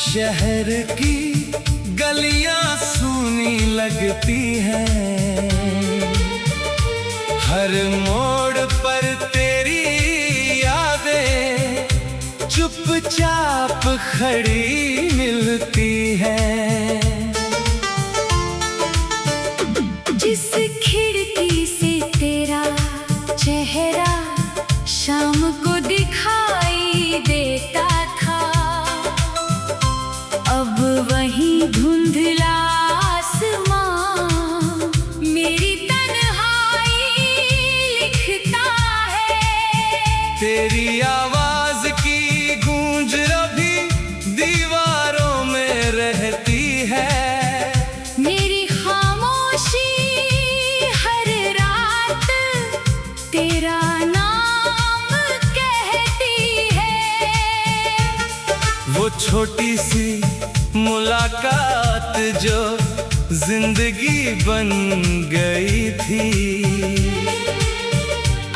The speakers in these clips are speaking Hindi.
शहर की गलियां सूनी लगती हैं, हर मोड़ पर तेरी यादें चुपचाप खड़ी मिलती हैं। जिस खिड़की से तेरा चेहरा शाम को दिखाई देता था, अब वही धुंधला आसमां मेरी तन्हाई लिखता है। तेरी आवाज की गूंज अभी दीवारों में रहती है, मेरी खामोशी हर रात तेरा नाम कहती है। वो छोटी सी मुलाकात जो जिंदगी बन गई थी,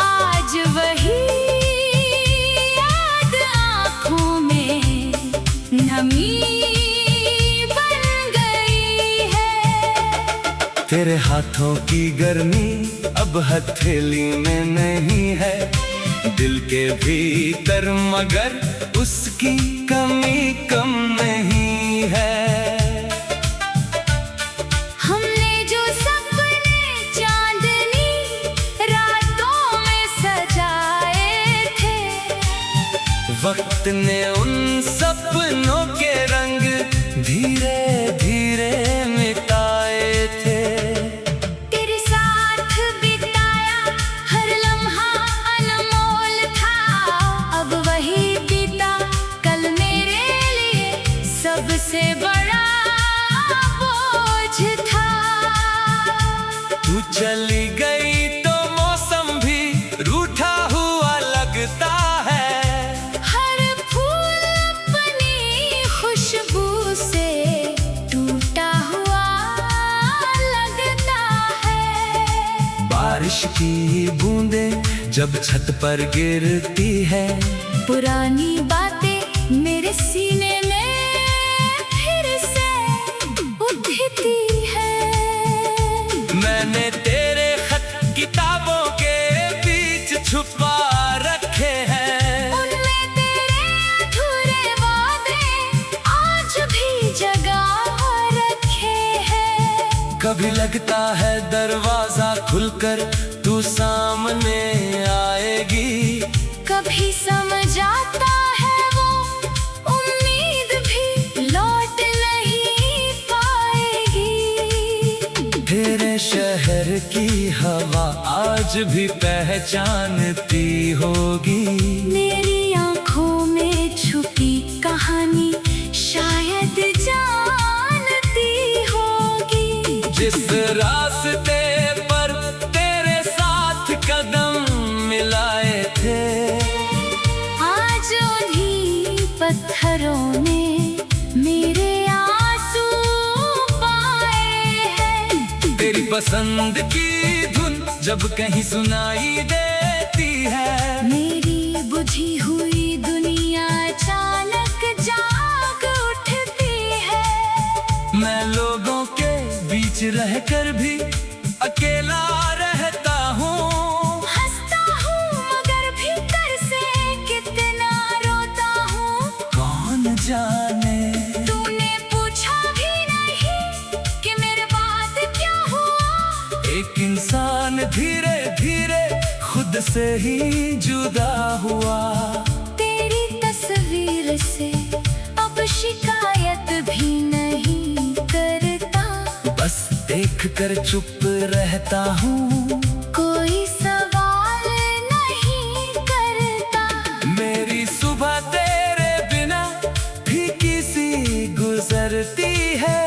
आज वही याद आँखों में नमी बन गई है। तेरे हाथों की गर्मी अब हथेली में नहीं है, दिल के भीतर मगर उसकी कमी कम नहीं है। हमने जो सपने चांदनी रातों में सजाए थे, वक्त ने उन सपनों के रंग धीरे धीरे मिटाए थे। तेरे साथ बिताया हर लम्हा अनमोल था, अब वही बीता कल मेरे लिए सबसे बड़ा बोझ था। तू चली गई तो मौसम भी रूठा हुआ लगता है, हर फूल अपनी खुशबू से टूटा हुआ लगता है। बारिश की बूंदें जब छत पर गिरती है, पुरानी बातें मेरे सीने में फिर से उठती है। मैंने तेरे खत किताबों के बीच छुपा रखे हैं, उनमें तेरे अधूरे वादे आज भी जगा रखे हैं। कभी लगता है दरवाजा खुलकर तू सामने आएगी, कभी समझ आता है वो उम्मीद भी लौट नहीं पाएगी। तेरे शहर की हवा आज भी पहचानती होगी, मेरी आँखों में छुपी कहानी शायद जानती होगी। जिस रास्ते पर तेरे साथ कदम मिलाए थे, आज उन्हीं पत्थरों ने मेरे आंसू पाए हैं। तेरी पसंद की धुन जब कहीं सुनाई देती है, मेरी बुझी हुई दुनिया अचानक जाग उठती है। मैं लोगों के बीच रहकर भी अकेला रहता हूँ, हंसता हूँ मगर भीतर से कितना रोता हूँ। कौन जाने तूने पूछा भी नहीं कि मेरे बाद क्या हुआ। एक इंसान धीरे धीरे खुद से ही जुदा हुआ। तेरी तस्वीर से अब शिकायत भी नहीं करता, बस देख कर चुप रहता हूँ, कोई सवाल नहीं करता। मेरी सुबह तेरे बिना फीकी सी गुजरती है,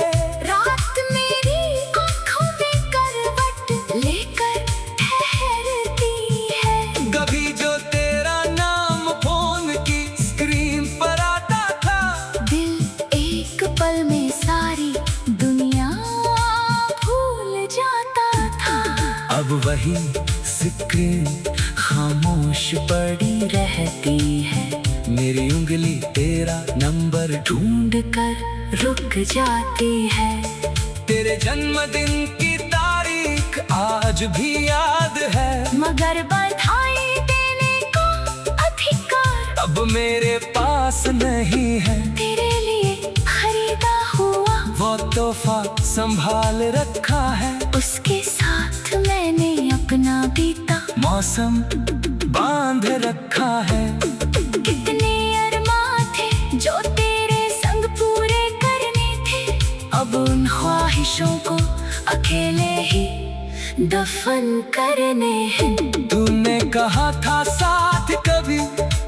रात मेरी आँखों में करवट लेकर ठहरती है। कभी जो तेरा नाम फोन की स्क्रीन पर आता था, दिल एक पल में सारी दुनिया भूल जाता था। अब वही स्क्रीन खामोश पड़ी रहती है, मेरी उंगली तेरा नंबर ढूंढ कर रुक जाती है। तेरे जन्मदिन की तारीख आज भी याद है, मगर बधाई देने को अधिकार अब मेरे पास नहीं है। तेरे लिए खरीदा हुआ वो तोहफा संभाल रखा है, उसके साथ मैंने अपना बीता मौसम बांध रखा है। कितने अरमान थे जो तेरे संग पूरे करने थे, अब उन ख्वाहिशों को अकेले ही दफन करने हैं। तूने कहा था साथ कभी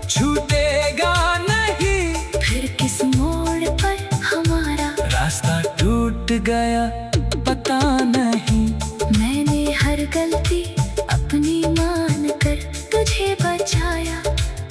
छूटेगा नहीं, फिर किस मोड़ पर हमारा रास्ता टूट गया पता नहीं। मैंने हर गलती अपनी मान कर तुझे बचाया,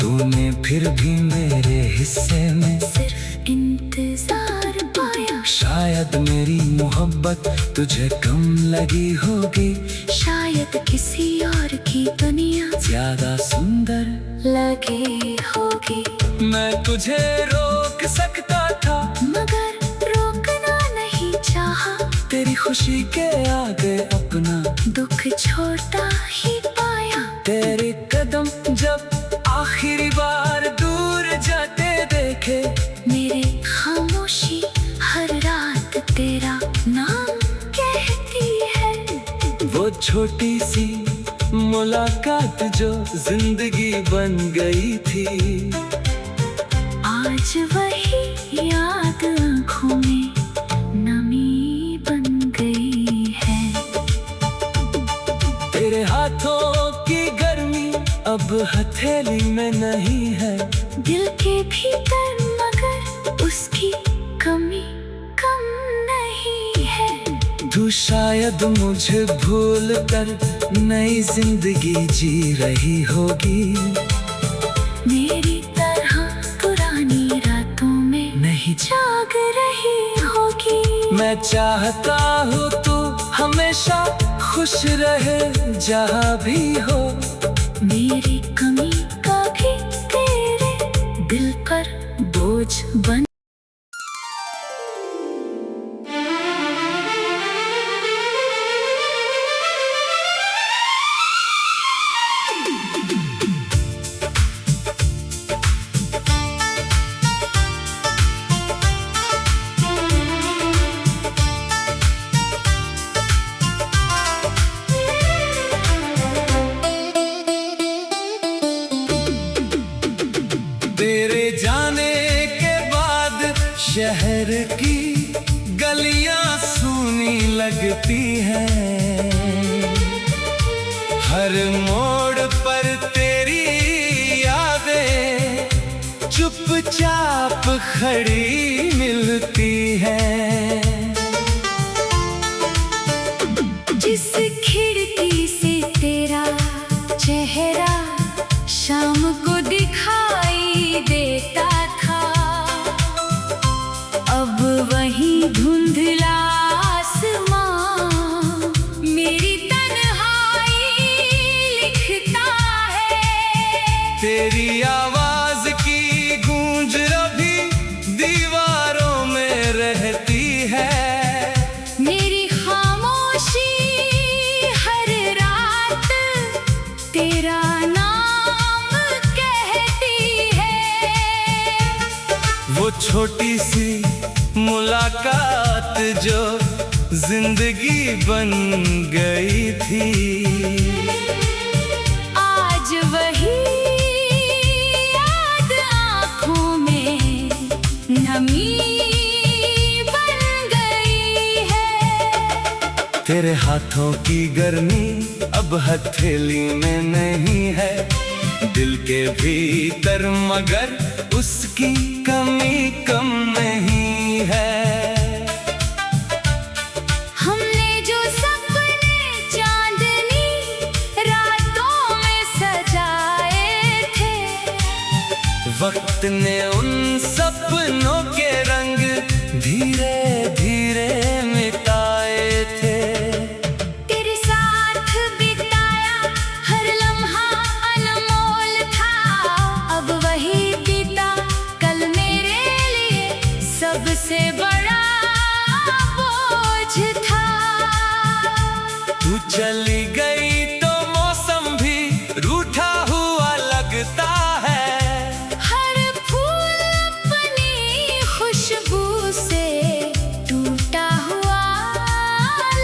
तूने फिर भी मेरे हिस्से में सिर्फ इंतजार पाया। शायद मेरी मोहब्बत तुझे कम लगी होगी, शायद किसी और की दुनिया ज्यादा सुंदर लगी होगी। मैं तुझे रोक सकता था, मगर रोकना नहीं चाहा, तेरी खुशी के आगे अपना दुख छोटा ही पाया। तेरे कदम जब आखिरी बार दूर जाते देखे, मेरे खामोशी हर रात तेरा नाम कहती है। वो छोटी सी मुलाकात जो जिंदगी बन गई थी, आज वही याद आँखों में नमी बन गई है। तेरे हाथों की गर्मी अब हथेली में नहीं है, दिल के भीतर मगर उसकी कमी कम नहीं है। तू शायद मुझे भूल कर नई जिंदगी जी रही होगी, मेरी तरह पुरानी रातों में नहीं जाग रही होगी। मैं चाहता हूँ तू हमेशा खुश रहे जहाँ भी हो, मेरी कमी कभी तेरे दिल पर बोझ बन तेरे जाने के बाद शहर की गलियां सूनी लगती हैं, हर मोड़ पर तेरी यादें चुपचाप खड़ी मिलती हैं। जिस खिड़की से तेरा चेहरा शाम को दिखाई देता था, अब वही धुंधला आसमां मेरी तन्हाई लिखता है। तेरी आवाज की गूंज अभी दीवारों में रहती है, मेरी खामोशी हर रात तेरा नाम कहती है। वो छोटी सी मुलाकात जो जिंदगी बन गई थी, आज वही याद आँखों में नमी बन गई है। तेरे हाथों की गर्मी अब हथेली में नहीं है, दिल के भीतर मगर उसकी कमी कम नहीं है। हमने जो सपने चांदनी रातों में सजाए थे, वक्त ने उन सपनों के रंग धीरे धीरे मिटाए थे। तेरे साथ बिताया हर लम्हा अनमोल था, अब वही बीता सबसे बड़ा बोझ था। तू चली गई तो मौसम भी रूठा हुआ लगता है। हर फूल अपनी खुशबू से टूटा हुआ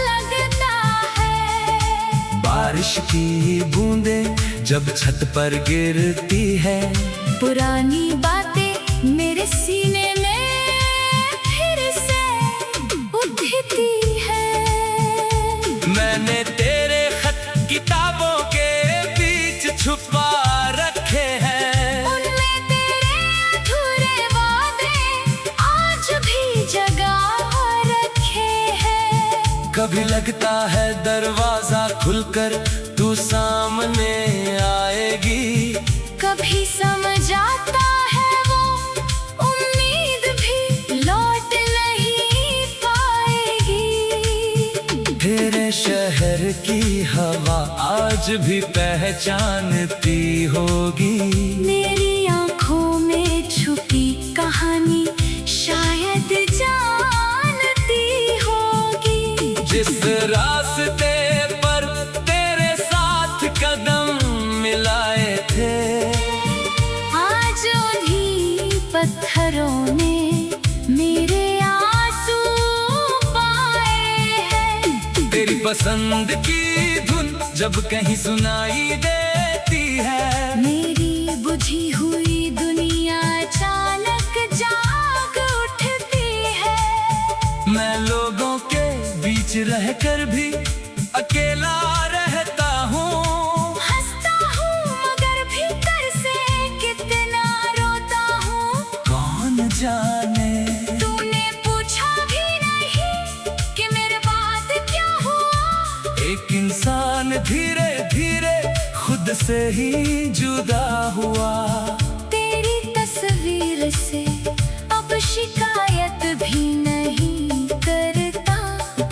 लगता है। बारिश की बूंदें जब छत पर गिरती है, पुरानी बातें मेरे सीने में फिर से उठती है। मैंने तेरे खत किताबों के बीच छुपा रखे हैं। उनमें तेरे अधूरे वादे आज भी जगा रखे हैं। कभी लगता है दरवाजा खुलकर तू सामने आएगी, कभी समझ आता है वो उम्मीद भी लौट नहीं पाएगी। तेरे शहर की हवा आज भी पहचानती होगी। मेरी आंखों में छुपी कहानी शायद जानती होगी। जिस रास्ते पर तेरे साथ कदम मिलाए थे, आज उन्हीं पत्थरों ने मेरे आंसू पाए हैं। तेरी पसंद की धुन जब कहीं सुनाई देती है, मेरी बुझी हुई दुनिया अचानक जाग उठती है। मैं लोगों के बीच रहकर भी अकेला रहता हूँ। हंसता हूँ मगर भीतर से कितना रोता हूँ। कौन जाने तूने पूछा भी नहीं कि मेरे बाद क्या हुआ। एक इंसान धीरे धीरे खुद से ही जुदा हुआ। तेरी तस्वीर से अब शिकायत भी नहीं करता।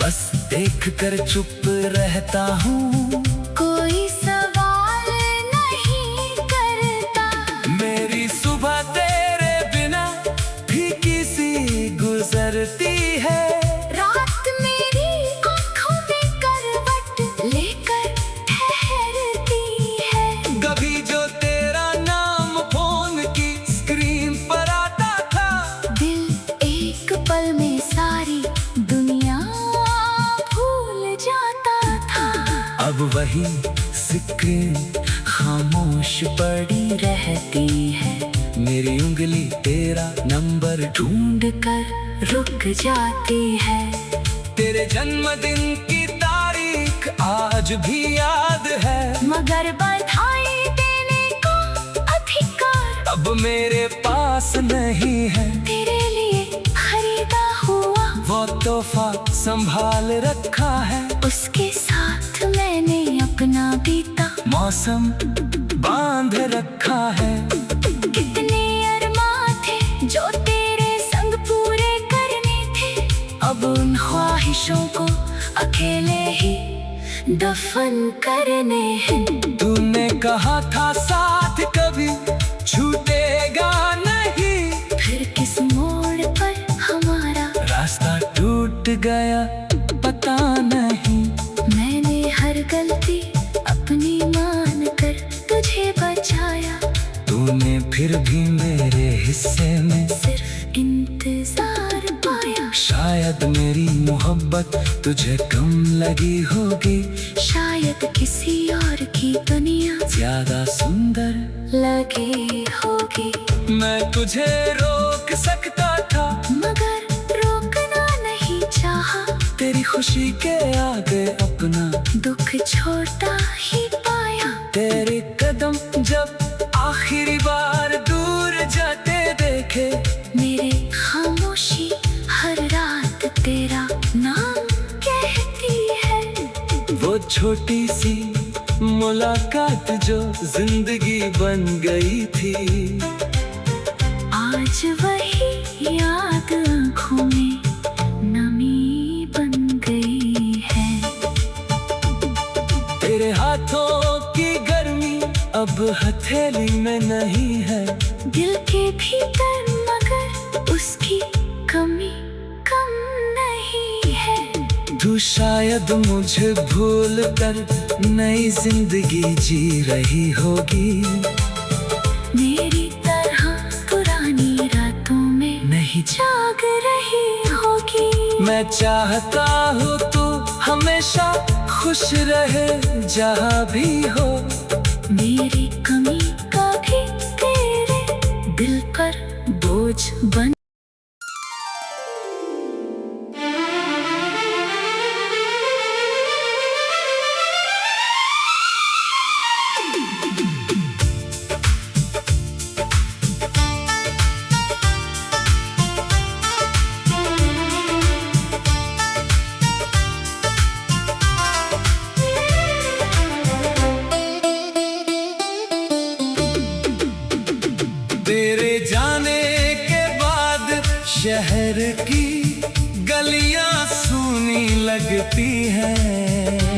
बस देखकर चुप रहता हूँ। कोई सवाल नहीं करता। मेरी सुबह तेरे बिना फीकी सी गुजरती है। रात मेरी आंखों में करवट लेकर ठहरती है। कभी जो तेरा नाम फोन की स्क्रीन पर आता था, दिल एक पल में सारी दुनिया भूल जाता था। अब वही स्क्रीन खामोश पड़ी रहती है। मेरी उंगली तेरा नंबर ढूंढ कर रुक जाती है। तेरे जन्मदिन की तारीख आज भी याद है। मगर बधाई देने का अधिकार अब मेरे पास नहीं है। तेरे लिए खरीदा हुआ वो तोहफा संभाल रखा है। उसके साथ मैंने अपना बीता मौसम बांध रखा है। कितने अरमान थे जो तेरे संग पूरे करने थे। अब उन ख्वाहिशों को अकेले ही दफन करने हैं। तूने कहा था साथ कभी छूटेगा नहीं, फिर किस मोड़ पर हमारा रास्ता टूट गया पता नहीं। मैंने हर गलती अपनी मान कर तुझे बचाया। तूने फिर भी मेरे हिस्से में सिर्फ इंतजार पाया। शायद मेरी मोहब्बत तुझे कम लगी होगी। शायद किसी और की दुनिया ज्यादा सुंदर लगी होगी। मैं तुझे रोक सकता था, मगर रोकना नहीं चाहा। तेरी खुशी के आगे अपना दुख छोटा ही पाया। तेरे कदम जब आखिरी बार दूर जाते देखे, मेरे खामोशी हर रात तेरा नाम कहती है। वो छोटी सी मुलाकात जो जिंदगी बन गई थी, आज वही याद आँखों में नमी बन गई है। तेरे हाथों की गर्मी अब हथेली में नहीं है। दिल के भीतर मगर उसकी कमी कम नहीं है। तू शायद मुझे भूल कर नई जिंदगी जी रही होगी। मेरी तरह पुरानी रातों में नहीं जाग रही होगी। मैं चाहता हूँ तू हमेशा खुश रहे जहाँ भी हो। मेरी कमी कभी तेरे दिल पर बोझ बन तेरे जाने के बाद शहर की गलियां सूनी लगती हैं।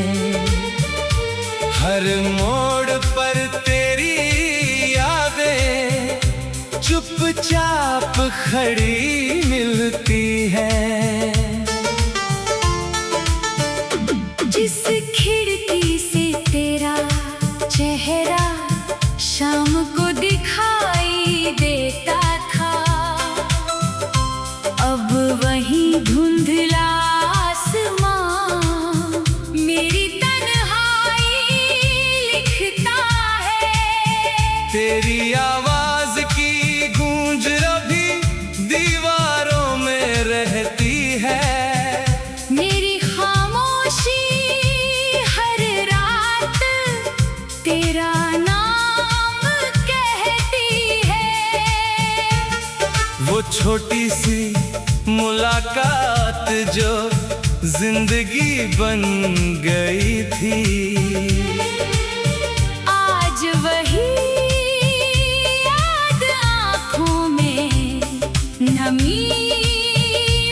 हर मोड़ पर तेरी यादें चुपचाप खड़ी मिलती हैं। जिस खिड़की से तेरा चेहरा शाम को दिखाई देता था, अब वही धुंधला आसमां मेरी तन्हाई लिखता है। तेरी आवाज की गूंज अभी दीवारों में रहती है। मेरी खामोशी हर रात तेरा नाम कहती है। वो छोटी सी मुलाकात जो जिंदगी बन गई थी, आज वही याद आँखों में नमी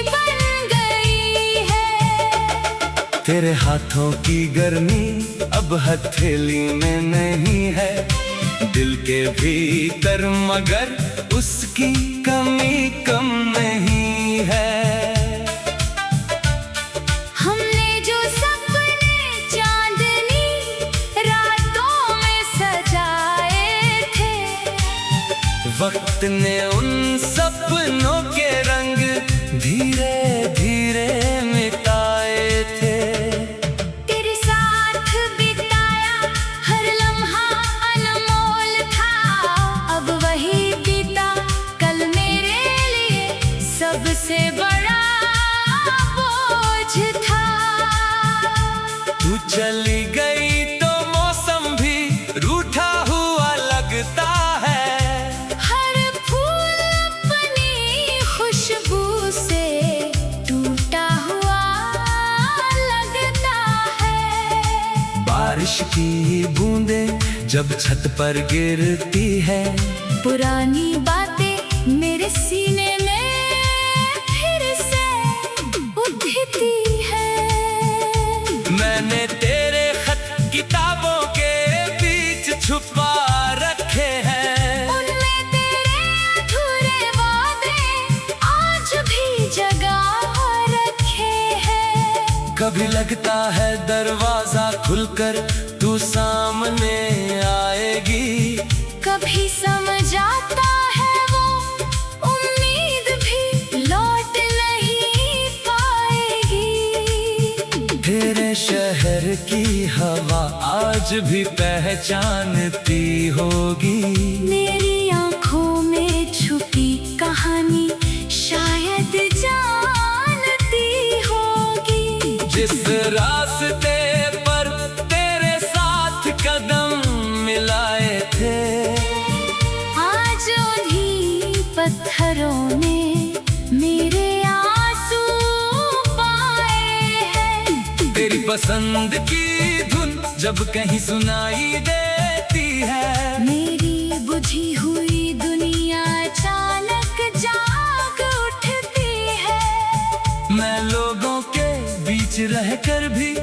बन गई है। तेरे हाथों की गर्मी अब हथेली में नहीं है। दिल के भीतर मगर उसकी कमी कम नहीं है। हमने जो सपने चांदनी रातों में सजाए थे, वक्त ने उन सपनों के रंग धीरे धीरे मिटाए थे। तेरे साथ बिताया हर लम्हा अनमोल था, अब वही बीता कल मेरे लिए सबसे बड़ा बोझ था। तू चली गई तो मौसम भी रूठा हुआ लगता है। हर फूल अपनी खुशबू से टूटा हुआ लगता है। बारिश की बूंदें जब छत पर गिरती है, पुरानी बातें मेरे सीने में फिर से उठती है। मैंने तेरे खत किताबों के बीच छुपा रखे हैं। उनमें तेरे अधूरे वादे आज भी जगह रखे हैं। कभी लगता है दरवाजा खुलकर तू सामने आएगी। कभी समझ आता है वो उम्मीद भी लौट नहीं पाएगी। तेरे शहर की हवा आज भी पहचानती होगी। मेरी आँखों में छुपी कहानी शायद जानती होगी। जिस रास्ते पर तेरे साथ कदम मिलाए थे, आज उन्हीं पत्थरों ने मेरे आंसू पाए हैं। तेरी पसंद की धुन जब कहीं सुनाई देती है, मेरी बुझी हुई दुनिया अचानक जाग उठती है। मैं लोगों के बीच रहकर भी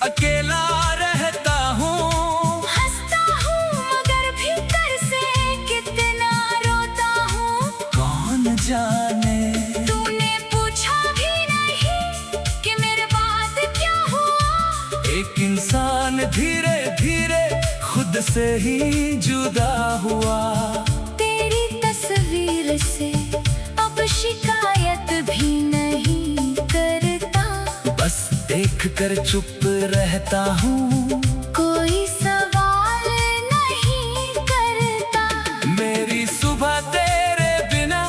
अकेला रहता हूँ। हंसता हूँ मगर भीतर से कितना रोता हूँ। कौन जाने तूने धीरे धीरे खुद से ही जुदा हुआ। तेरी तस्वीर से अब शिकायत भी नहीं करता। बस देख कर चुप रहता हूँ, कोई सवाल नहीं करता। मेरी सुबह तेरे बिना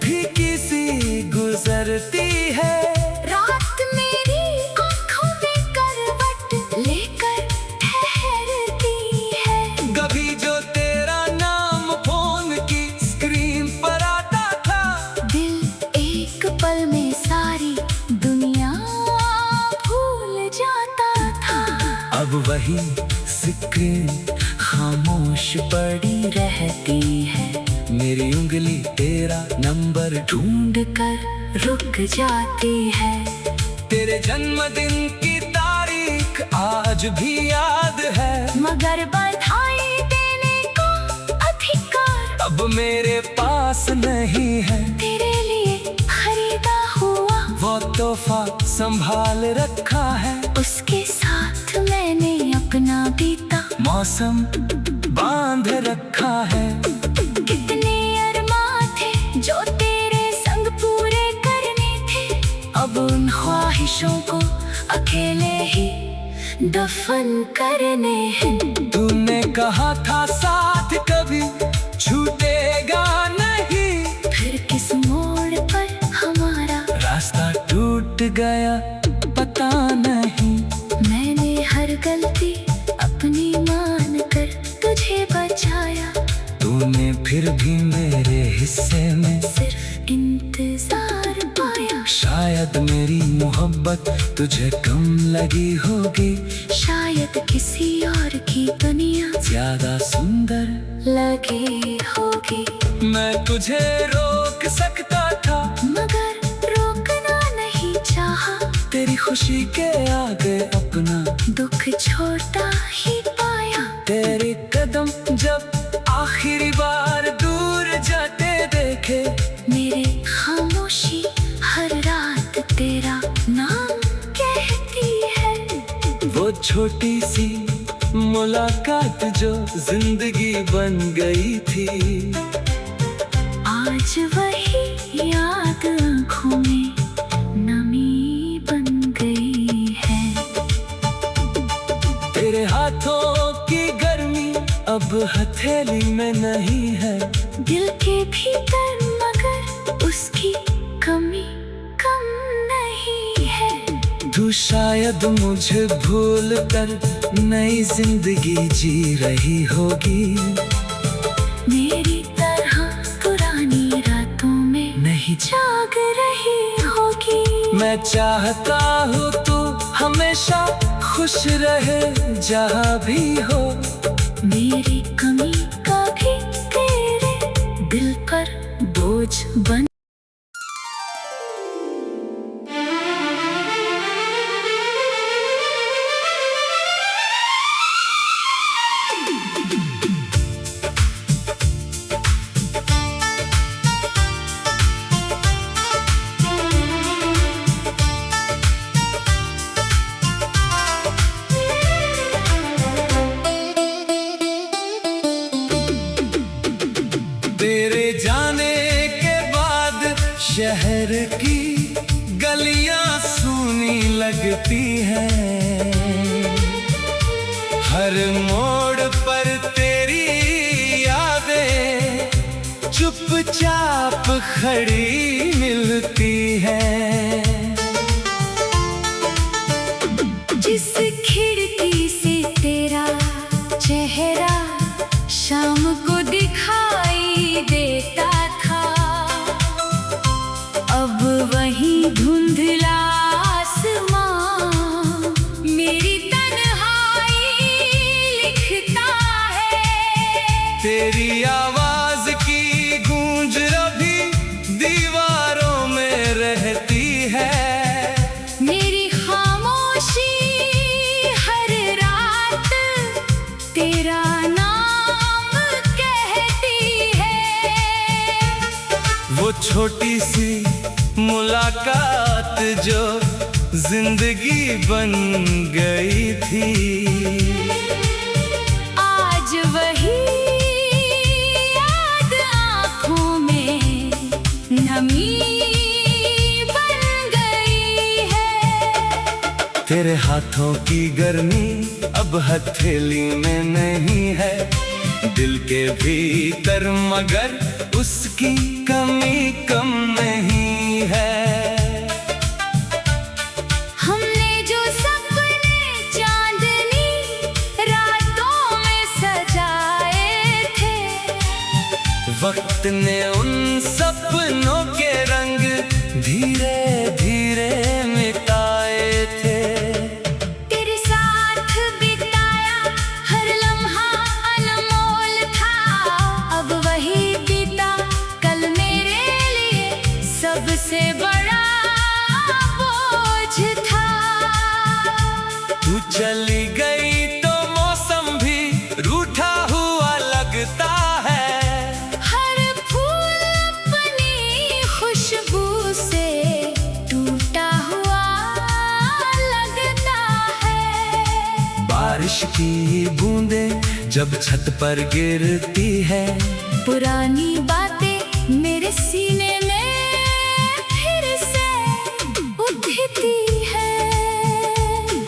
फीकी सी गुजरती है। रात मेरी आँखों में करवट लेकर ठहरती है। कभी जो तेरा नाम फोन की स्क्रीन पर आता था, दिल एक पल में सारी दुनिया भूल जाता था। अब वही स्क्रीन खामोश पड़ी रहती है। मेरी उंगली तेरा नंबर ढूंढ कर रुक जाती है। तेरे जन्मदिन की तारीख आज भी याद है। मगर बधाई देने का अधिकार अब मेरे पास नहीं है। तेरे लिए खरीदा हुआ वो तोहफा संभाल रखा है। उसके साथ मैंने अपना बीता मौसम बांध रखा है। कितने अरमान थे जो तेरे संग पूरे करने थे। अब उन ख्वाहिशों को अकेले ही दफन करने हैं। तूने कहा था साथ कभी छूटेगा नहीं, फिर किस मोड़ पर हमारा रास्ता टूट गया पता नहीं। मैंने हर गलती अपनी मान कर तुझे बचाया। तूने फिर भी मेरे हिस्से में सिर्फ इंतजार पाया। शायद मेरी मोहब्बत तुझे कम लगी होगी। शायद किसी और की दुनिया ज्यादा सुंदर लगी होगी। मैं तुझे रोक सकता था, मगर रोकना नहीं चाहा। तेरी खुशी के आगे अपना दुख छोड़ता ही पाया। तेरे कदम जब आखिरी बार दूर जाते देखे, मेरे खामोशी हर रात तेरा नाम कहती है। वो छोटी सी मुलाकात जो जिंदगी बन गई थी, आज वही याद आँखों में नमी बन गई है। तेरे हाथों की गर्मी अब हथेली में नहीं है। दिल के भीतर मगर उसकी कमी कम नहीं है। तू शायद मुझे भूल कर नई जिंदगी जी रही होगी। मेरी तरह पुरानी रातों में नहीं जाग रही होगी। मैं चाहता हूँ तू हमेशा खुश रहे जहाँ भी हो। मेरी कमी कभी तेरे दिल पर बोझ बन तेरे जाने के बाद शहर की गलियां सूनी लगती हैं। हर मोड़ पर तेरी यादें चुपचाप खड़ी मिलती हैं। जिस खिड़की से तेरा चेहरा शाम को दिखाई देता था, अब वही धुंधला आसमां मेरी तन्हाई लिखता है। तेरी आवाज की गूंज अभी दीवारों में रहती है। मेरी खामोशी हर रात तेरा नाम कहती है। वो छोटी सी मुलाकात जो जिंदगी बन गई थी। आज वही याद आँखों में नमी बन गई है। तेरे हाथों की गर्मी अब हथेली में नहीं है, दिल के भीतर मगर उसकी कमी कम नहीं है। हमने जो सपने चांदनी रातों में सजाए थे, वक्त ने उन सपनों के रंग धीरे धीरे मिटाए थे। तेरे साथ बिताया हर लम्हा अनमोल था, अब वही बीता कल मेरे लिए सबसे बड़ा बोझ था। तू चली गई तो मौसम भी रूठा हुआ लगता है। हर फूल अपनी खुशबू से टूटा हुआ लगता है। बारिश की बूंदें जब छत पर गिरती है, पुरानी बातें मेरे सीने में फिर से उठती है।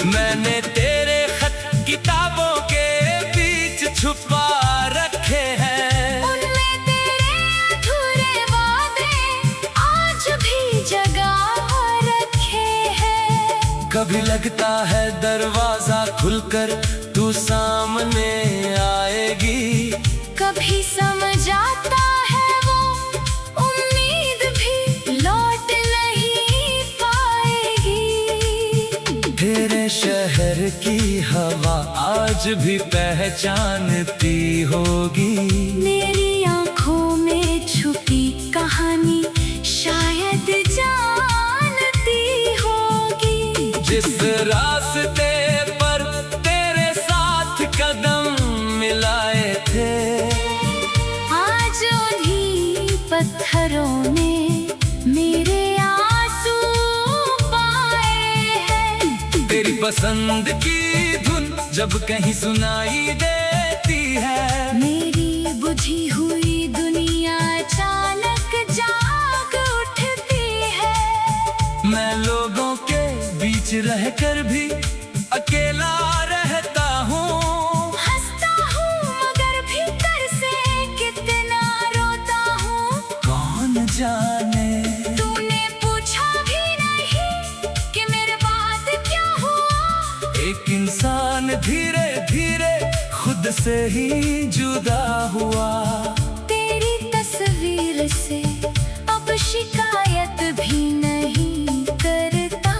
मैंने तेरे खत किताबों के बीच छुपा रखे हैं। उनमें तेरे अधूरे वादे आज भी जगा रखे हैं। कभी लगता है दरवाजा खुलकर तू सामने आएगी, कभी समझ आता है वो उम्मीद भी लौट नहीं पाएगी। तेरे शहर की हवा आज भी पहचानती होगी। मेरी आँखों में छुपी कहानी शायद जानती होगी। जिस रास्ते पर तेरे साथ कदम मिलाए थे, आज उन्हीं पत्थरों ने मेरे आंसू पाए हैं। तेरी पसंद की धुन जब कहीं सुनाई देती है, मेरी बुझी हुई दुनिया अचानक जाग उठती है। मैं लोगों के बीच रहकर भी अकेला रहता हूँ। हंसता हूँ मगर भीतर से कितना रोता हूँ। कौन जाने तूने पूछा भी नहीं कि मेरे बाद क्या हुआ। एक इंसान धीरे धीरे खुद से ही जुदा हुआ। तेरी तस्वीर से अब शिकायत भी नहीं करता,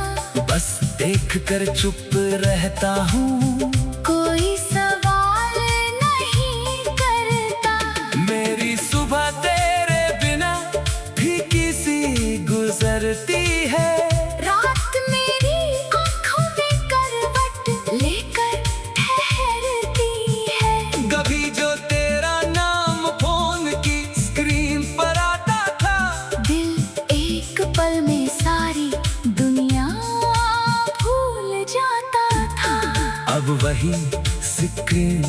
बस देख कर चुप रहता हूँ। कोई सवाल नहीं करता। मेरी सुबह तेरे बिना फीकी सी गुजरती है। रात मेरी आँखों में करवट लेकर ठहरती है। कभी जो तेरा नाम फोन की स्क्रीन पर आता था, दिल एक पल में सारी दुनिया भूल जाता था। अब वही स्क्रीन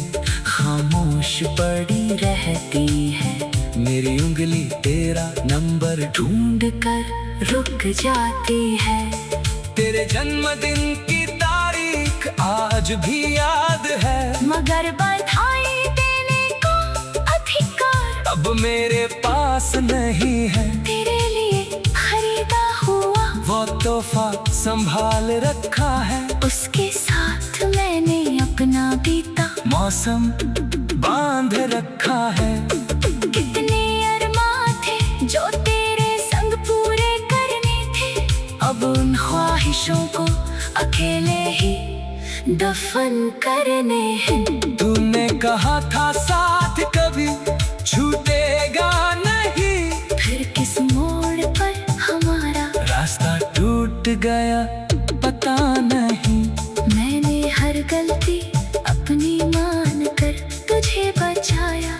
खामोश पड़ी रहती है। मेरी उंगली तेरा नंबर ढूंढ कर रुक जाती है। तेरे जन्मदिन की तारीख आज भी याद है, मगर बधाई देने को अधिकार अब मेरे पास नहीं है। तेरे लिए खरीदा हुआ वो तोहफा संभाल रखा है, उसके साथ मैंने अपना बीता मौसम बांध रखा है। कितने अरमान थे जो तेरे संग पूरे करने थे, अब उन ख्वाहिशों को अकेले ही दफन करने हैं। तूने कहा था साथ कभी छूटेगा नहीं, फिर किस मोड़ पर हमारा रास्ता टूट गया पता नहीं। मैंने हर गलती अपनी मान कर तुझे बचाया,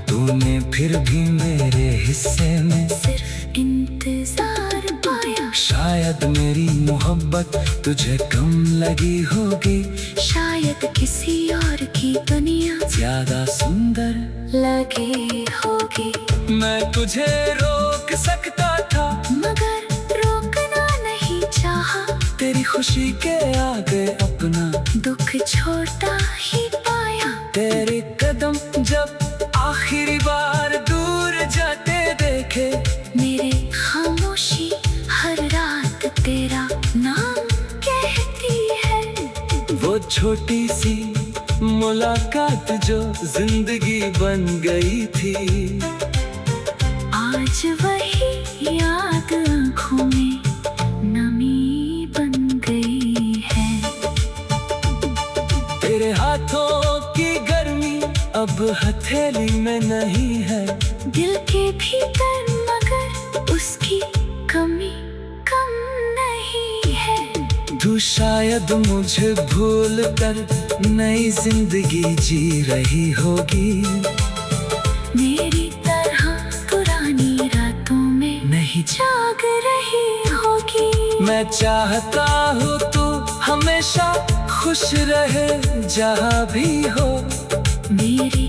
तूने फिर भी मेरे हिस्से में सिर्फ इंतजार पाया। शायद शायद मेरी मोहब्बत तुझे कम लगी होगी, शायद किसी और की दुनिया ज्यादा सुंदर लगी होगी। मैं तुझे रोक सकता था, मगर रोकना नहीं चाहा, तेरी खुशी के आगे अपना दुख छोड़ता ही पाया। तेरे कदम जब आखिरी बार दूर जाते देखे, मेरे खामोशी हर रात तेरा नाम कहती है। वो छोटी सी मुलाकात जो जिंदगी बन गई थी, आज वही याद आँखों में नमी बन गई है। तेरे हाथों की गर्मी अब हथेली में नहीं है, दिल के भीतर मगर उसकी कमी कम नहीं है। तू शायद मुझे भूल कर नई जिंदगी जी रही होगी, मेरी तरह पुरानी रातों में नहीं जाग रही होगी। मैं चाहता हूँ तू हमेशा खुश रहे जहाँ भी हो। मेरी